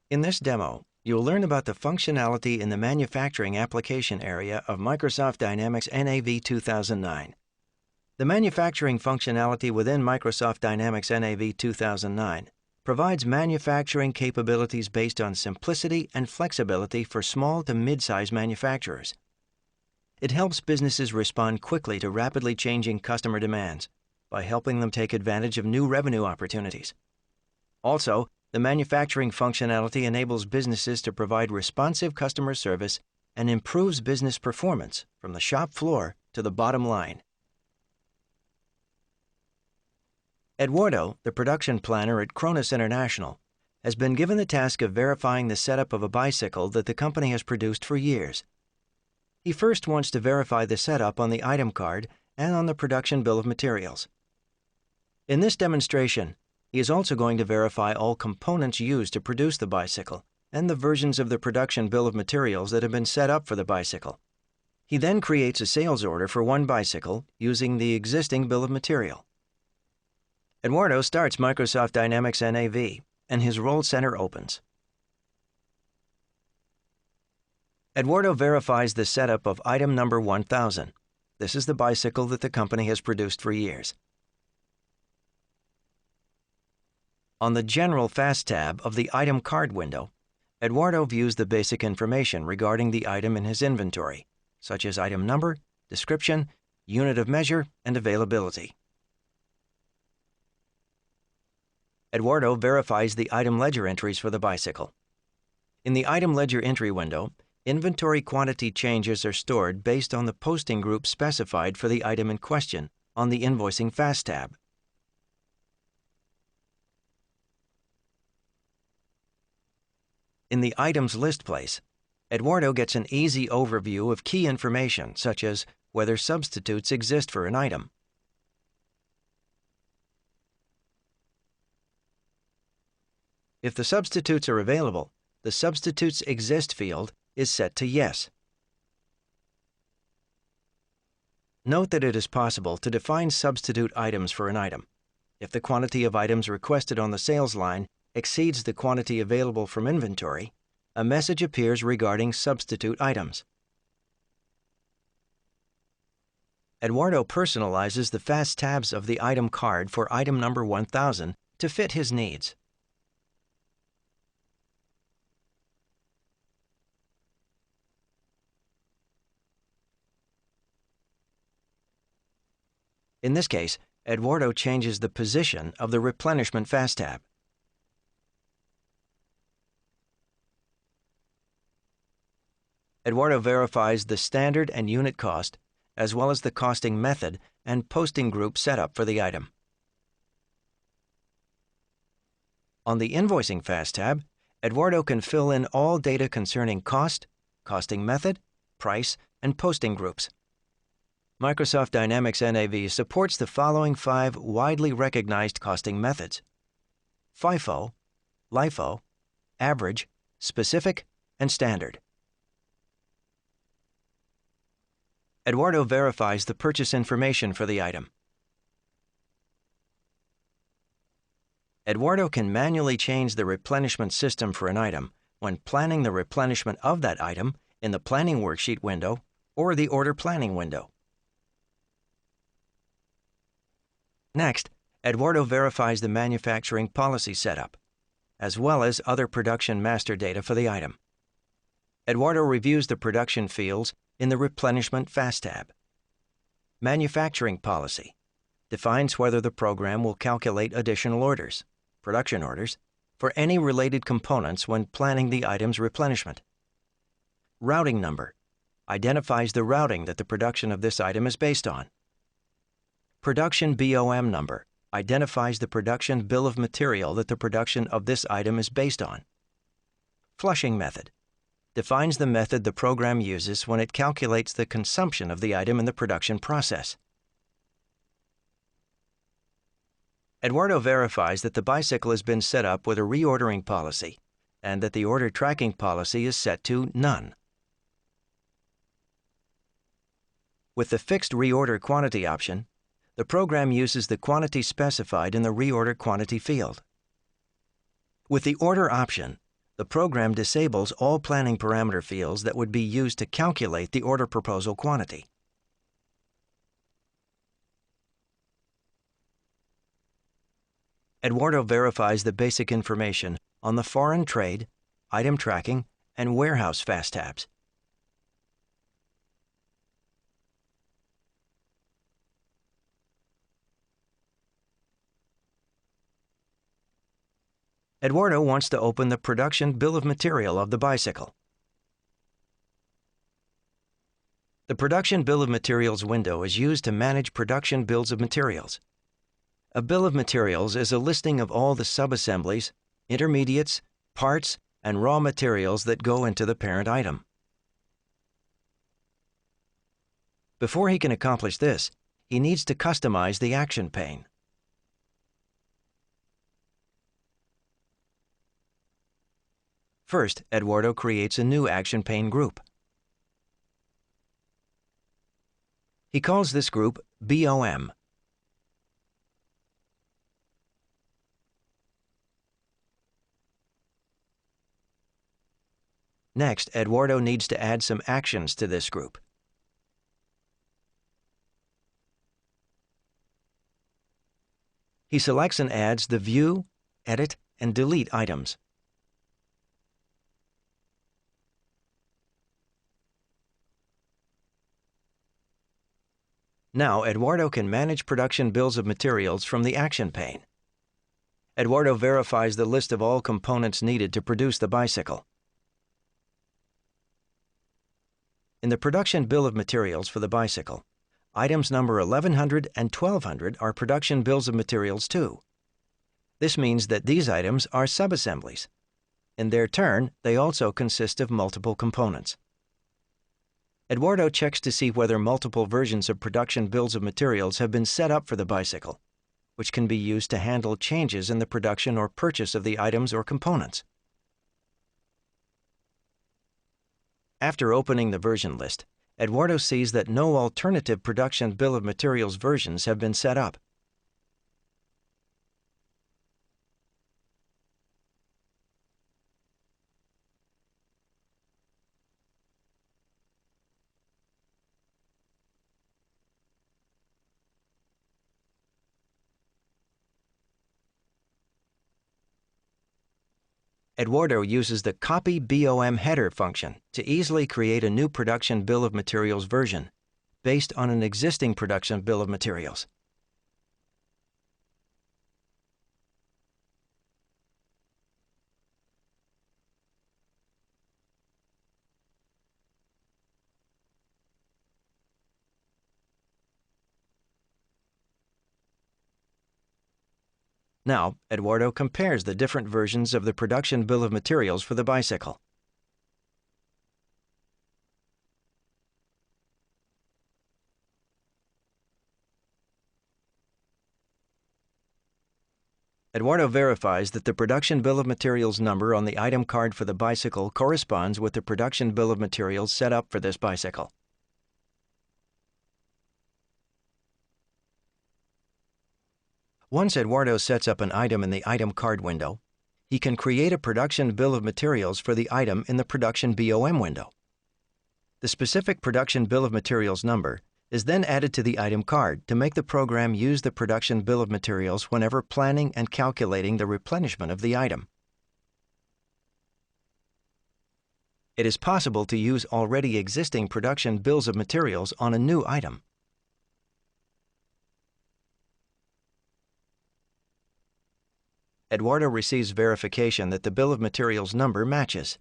In this demo, you'll learn about the functionality in the manufacturing application area of Microsoft Dynamics NAV 2009. The manufacturing functionality within Microsoft Dynamics NAV 2009 provides manufacturing capabilities based on simplicity and flexibility for small to mid-size manufacturers. It helps businesses respond quickly to rapidly changing customer demands by helping them take advantage of new revenue opportunities. Also, the manufacturing functionality enables businesses to provide responsive customer service and improves business performance from the shop floor to the bottom line. Eduardo, the production planner at Cronus International, has been given the task of verifying the setup of a bicycle that the company has produced for years. He first wants to verify the setup on the item card and on the production bill of materials. In this demonstration, he is also going to verify all components used to produce the bicycle and the versions of the production bill of materials that have been set up for the bicycle. He then creates a sales order for one bicycle using the existing bill of material. Eduardo starts Microsoft Dynamics NAV, and his role center opens. Eduardo verifies the setup of item number 1000. This is the bicycle that the company has produced for years. On the General Fast tab of the Item Card window, Eduardo views the basic information regarding the item in his inventory, such as item number, description, unit of measure, and availability. Eduardo verifies the item ledger entries for the bicycle. In the Item Ledger Entry window, inventory quantity changes are stored based on the posting group specified for the item in question on the Invoicing Fast tab. In the Items List place, Eduardo gets an easy overview of key information such as whether substitutes exist for an item. If the substitutes are available, the Substitutes Exist field is set to Yes. Note that it is possible to define substitute items for an item. If the quantity of items requested on the sales line exceeds the quantity available from inventory, a message appears regarding substitute items. Eduardo personalizes the fast tabs of the item card for item number 1000 to fit his needs. In this case, Eduardo changes the position of the Replenishment Fast tab. Eduardo verifies the standard and unit cost, as well as the costing method and posting group setup for the item. On the Invoicing Fast tab, Eduardo can fill in all data concerning cost, costing method, price, and posting groups. Microsoft Dynamics NAV supports the following 5 widely recognized costing methods: FIFO, LIFO, average, specific, and standard. Eduardo verifies the purchase information for the item. Eduardo can manually change the replenishment system for an item when planning the replenishment of that item in the Planning Worksheet window or the Order Planning window. Next, Eduardo verifies the manufacturing policy setup, as well as other production master data for the item. Eduardo reviews the production fields in the Replenishment Fast tab. Manufacturing policy defines whether the program will calculate additional orders, production orders, for any related components when planning the item's replenishment. Routing number identifies the routing that the production of this item is based on. Production BOM number identifies the production bill of material that the production of this item is based on. Flushing method defines the method the program uses when it calculates the consumption of the item in the production process. Eduardo verifies that the bicycle has been set up with a reordering policy and that the order tracking policy is set to None. With the fixed reorder quantity option, the program uses the quantity specified in the reorder quantity field. With the order option, the program disables all planning parameter fields that would be used to calculate the order proposal quantity. Eduardo verifies the basic information on the foreign trade, item tracking, and warehouse fast tabs. Eduardo wants to open the production bill of material of the bicycle. The production bill of materials window is used to manage production bills of materials. A bill of materials is a listing of all the subassemblies, intermediates, parts, and raw materials that go into the parent item. Before he can accomplish this, he needs to customize the action pane. First, Eduardo creates a new action pane group. He calls this group BOM. Next, Eduardo needs to add some actions to this group. He selects and adds the View, Edit, and Delete items. Now, Eduardo can manage production bills of materials from the action pane. Eduardo verifies the list of all components needed to produce the bicycle. In the production bill of materials for the bicycle, items number 1100 and 1200 are production bills of materials too. This means that these items are subassemblies. In their turn, they also consist of multiple components. Eduardo checks to see whether multiple versions of production bills of materials have been set up for the bicycle, which can be used to handle changes in the production or purchase of the items or components. After opening the version list, Eduardo sees that no alternative production bill of materials versions have been set up. Eduardo uses the Copy BOM Header function to easily create a new production bill of materials version based on an existing production bill of materials. Now, Eduardo compares the different versions of the production bill of materials for the bicycle. Eduardo verifies that the production bill of materials number on the item card for the bicycle corresponds with the production bill of materials set up for this bicycle. Once Eduardo sets up an item in the item card window, he can create a production bill of materials for the item in the production BOM window. The specific production bill of materials number is then added to the item card to make the program use the production bill of materials whenever planning and calculating the replenishment of the item. It is possible to use already existing production bills of materials on a new item. Eduardo receives verification that the bill of materials number matches.